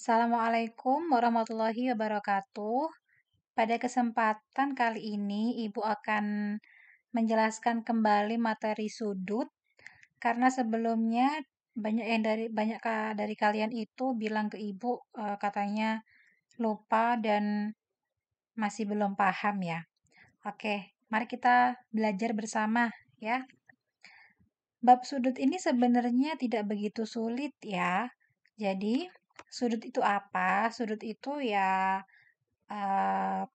Assalamualaikum warahmatullahi wabarakatuh. Pada kesempatan kali ini, Ibu akan menjelaskan kembali materi sudut karena sebelumnya banyak dari kalian itu bilang ke Ibu katanya lupa dan masih belum paham ya. Oke, mari kita belajar bersama ya. Bab sudut ini sebenarnya tidak begitu sulit ya. Jadi, sudut itu apa? Sudut itu ya eh,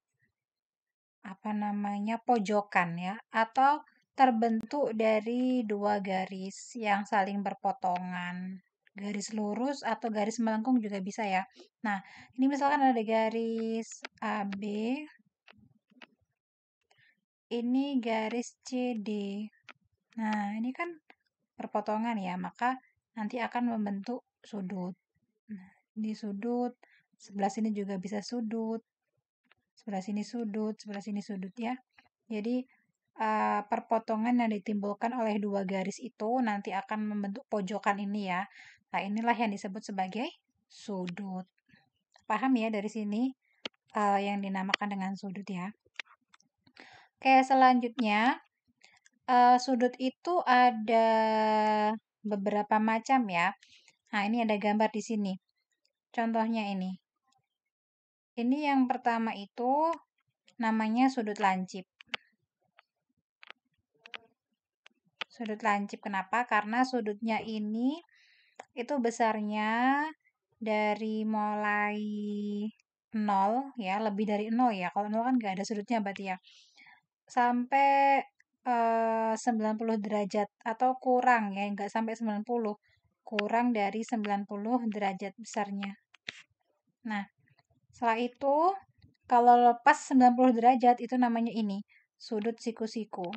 pojokan ya, atau terbentuk dari dua garis yang saling berpotongan. Garis lurus atau garis melengkung juga bisa ya. Nah, ini misalkan ada garis AB, ini garis CD. Nah, ini kan perpotongan ya, maka nanti akan membentuk sudut. Nah, ini sudut, sebelah sini juga bisa sudut, sebelah sini sudut, sebelah sini sudut ya. Jadi perpotongan yang ditimbulkan oleh dua garis itu nanti akan membentuk pojokan ini ya. Nah, inilah yang disebut sebagai sudut. Paham ya dari sini yang dinamakan dengan sudut ya. Oke, selanjutnya sudut itu ada beberapa macam ya. Nah, ini ada gambar di sini. Contohnya ini. Ini yang pertama itu namanya sudut lancip. Sudut lancip kenapa? Karena sudutnya ini itu besarnya dari mulai 0 ya, lebih dari 0 ya. Kalau 0 kan nggak ada sudutnya berarti ya. Sampai 90 derajat atau kurang ya, nggak sampai 90. Kurang dari 90 derajat besarnya. Nah, setelah itu kalau lepas 90 derajat itu namanya ini, sudut siku-siku.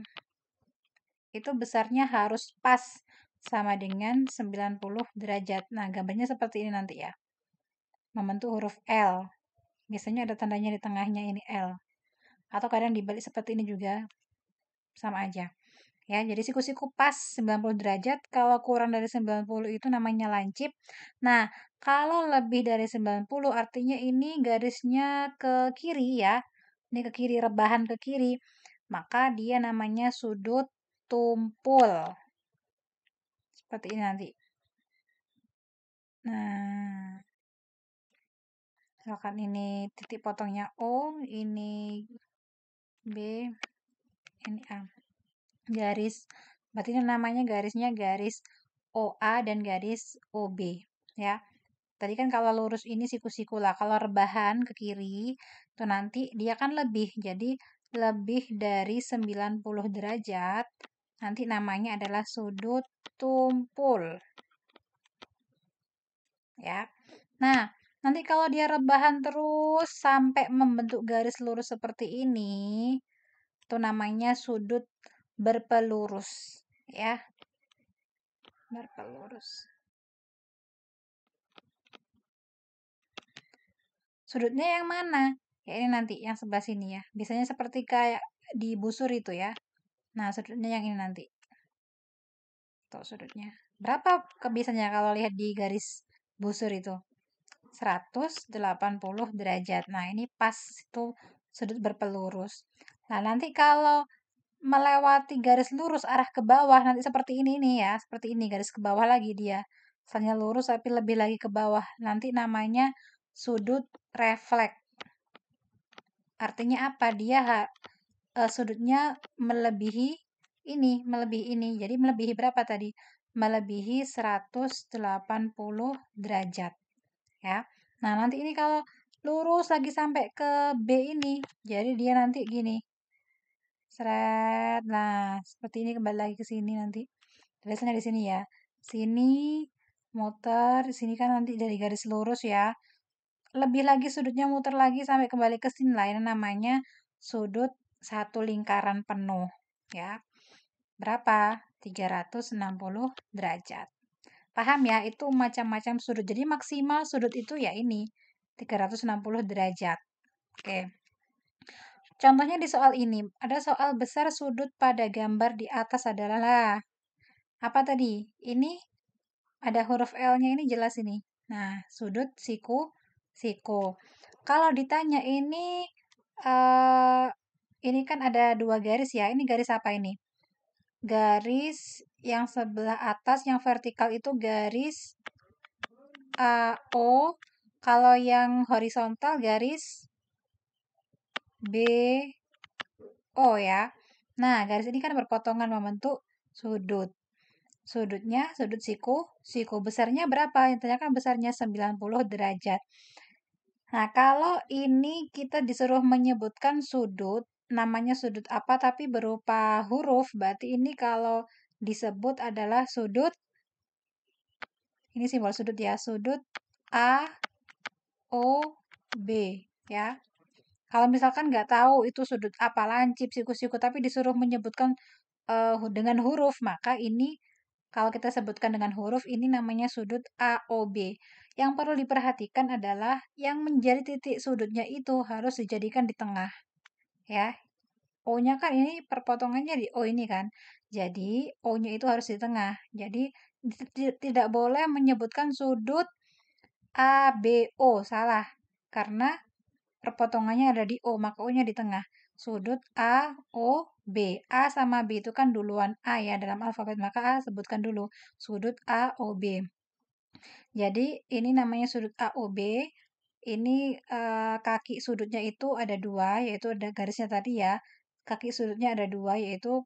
Itu besarnya harus pas sama dengan 90 derajat. Nah, gambarnya seperti ini nanti ya. Membentuk huruf L. Biasanya ada tandanya di tengahnya ini L. Atau kadang dibalik seperti ini juga sama aja. Ya, jadi siku-siku pas 90 derajat. Kalau kurang dari 90 itu namanya lancip. Nah, kalau lebih dari 90 artinya ini garisnya ke kiri ya. Ini ke kiri, rebahan ke kiri. Maka dia namanya sudut tumpul. Seperti ini nanti. Nah, misalkan ini titik potongnya O, ini B, ini A. Garis, berarti ini namanya garisnya garis OA dan garis OB, ya. Tadi kan kalau lurus ini siku-siku lah, kalau rebahan ke kiri, itu nanti dia kan lebih, jadi lebih dari 90 derajat, nanti namanya adalah sudut tumpul. Ya. Nah, nanti kalau dia rebahan terus sampai membentuk garis lurus seperti ini, itu namanya sudut berpelurus, ya. Berpelurus. Sudutnya yang mana? Ya ini nanti, yang sebelah sini ya. Biasanya seperti kayak di busur itu ya. Nah, sudutnya yang ini nanti. Tuh sudutnya. Berapa biasanya kalau lihat di garis busur itu? 180 derajat. Nah, ini pas itu sudut berpelurus. Nah, nanti kalau melewati garis lurus arah ke bawah, nanti seperti ini nih ya, seperti ini garis ke bawah lagi dia. Misalnya lurus tapi lebih lagi ke bawah. Nanti namanya sudut refleks. Artinya apa? Dia sudutnya melebihi melebihi ini. Jadi melebihi berapa tadi? Melebihi 180 derajat. Ya. Nah, nanti ini kalau lurus lagi sampai ke B ini, jadi dia nanti gini. Seret. Nah, seperti ini kembali lagi ke sini nanti. Tulisannya di sini ya. Sini muter, sini kan nanti dari garis lurus ya. Lebih lagi sudutnya muter lagi sampai kembali ke sini lah. Ini namanya sudut satu lingkaran penuh ya. Berapa? 360 derajat. Paham ya? Itu macam-macam sudut. Jadi maksimal sudut itu ya ini 360 derajat. Oke. Contohnya di soal ini, ada soal besar sudut pada gambar di atas adalah apa tadi? Ini ada huruf L-nya ini jelas ini. Nah, sudut siku siku. Kalau ditanya eh, ini kan ada 2 garis ya, ini garis apa ini? Garis yang sebelah atas, yang vertikal itu garis AO, kalau yang horizontal garis BO ya. Nah, garis ini kan berpotongan membentuk sudut. Sudutnya, sudut siku, siku besarnya berapa? Yang ditanyakan besarnya 90 derajat. Nah, kalau ini kita disuruh menyebutkan sudut, namanya sudut apa tapi berupa huruf, berarti ini kalau disebut adalah sudut, ini simbol sudut ya, sudut A, O, B ya. Kalau misalkan nggak tahu itu sudut apa, lancip, siku-siku, tapi disuruh menyebutkan dengan huruf, maka ini kalau kita sebutkan dengan huruf, ini namanya sudut AOB. Yang perlu diperhatikan adalah yang menjadi titik sudutnya itu harus dijadikan di tengah, ya. O-nya kan ini perpotongannya di O ini kan. Jadi, O-nya itu harus di tengah. Jadi, tidak boleh menyebutkan sudut ABO, salah. Karena perpotongannya ada di O, maka O-nya di tengah. Sudut A, O, B. A sama B itu kan duluan A ya dalam alfabet, maka A sebutkan dulu. Sudut A, O, B. Jadi ini namanya sudut A, O, B. Ini kaki sudutnya itu ada 2, yaitu ada garisnya tadi ya. Kaki sudutnya ada 2, yaitu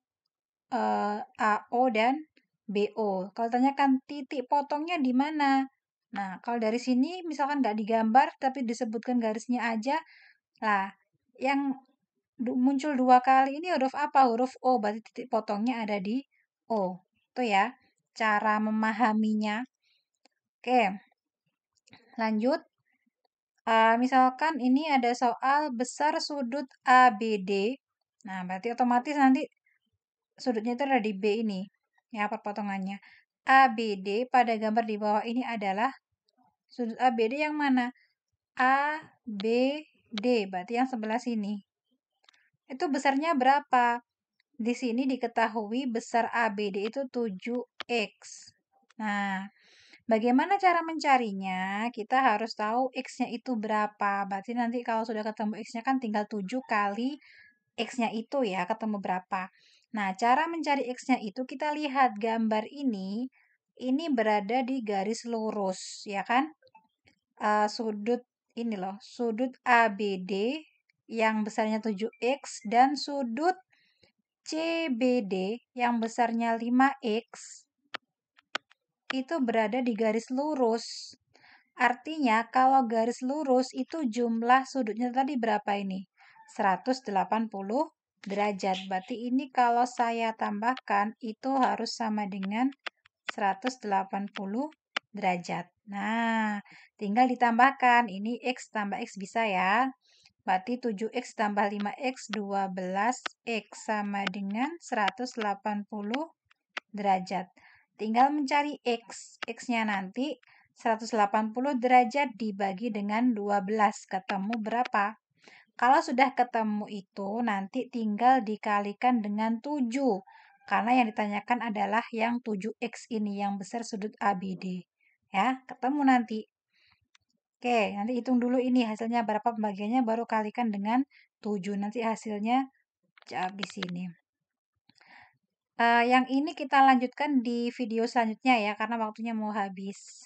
AO dan BO. Kalau tanyakan titik potongnya di mana? Nah, kalau dari sini misalkan nggak digambar tapi disebutkan garisnya aja, lah yang muncul 2 kali ini huruf apa? Huruf O, berarti titik potongnya ada di O. Itu ya, cara memahaminya. Oke, lanjut. Misalkan ini ada soal besar sudut ABD. Nah, berarti otomatis nanti sudutnya itu ada di B ini. Ya, perpotongannya. ABD pada gambar di bawah ini adalah sudut ABD yang mana? ABD, berarti yang sebelah sini. Itu besarnya berapa? Di sini diketahui besar ABD itu 7X. Nah, bagaimana cara mencarinya? Kita harus tahu X-nya itu berapa. Berarti nanti kalau sudah ketemu X-nya kan tinggal 7 kali X-nya itu ya, ketemu berapa. Nah, cara mencari X-nya itu kita lihat gambar ini berada di garis lurus, ya kan? Sudut ini loh, sudut ABD yang besarnya 7X dan sudut CBD yang besarnya 5X itu berada di garis lurus. Artinya kalau garis lurus itu jumlah sudutnya tadi berapa ini? 180 derajat. Berarti ini kalau saya tambahkan itu harus sama dengan 180 derajat. Nah, tinggal ditambahkan. Ini X tambah X bisa ya. Berarti 7X tambah 5X 12X sama dengan 180 derajat. Tinggal mencari X. X-nya nanti 180 derajat dibagi dengan 12. Ketemu berapa? Kalau sudah ketemu itu, nanti tinggal dikalikan dengan 7. Karena yang ditanyakan adalah yang 7X ini, yang besar sudut ABD. Ya, ketemu nanti. Oke, nanti hitung dulu ini hasilnya berapa pembagiannya, baru kalikan dengan 7. Nanti hasilnya jawab di sini. Yang ini kita lanjutkan di video selanjutnya ya, karena waktunya mau habis.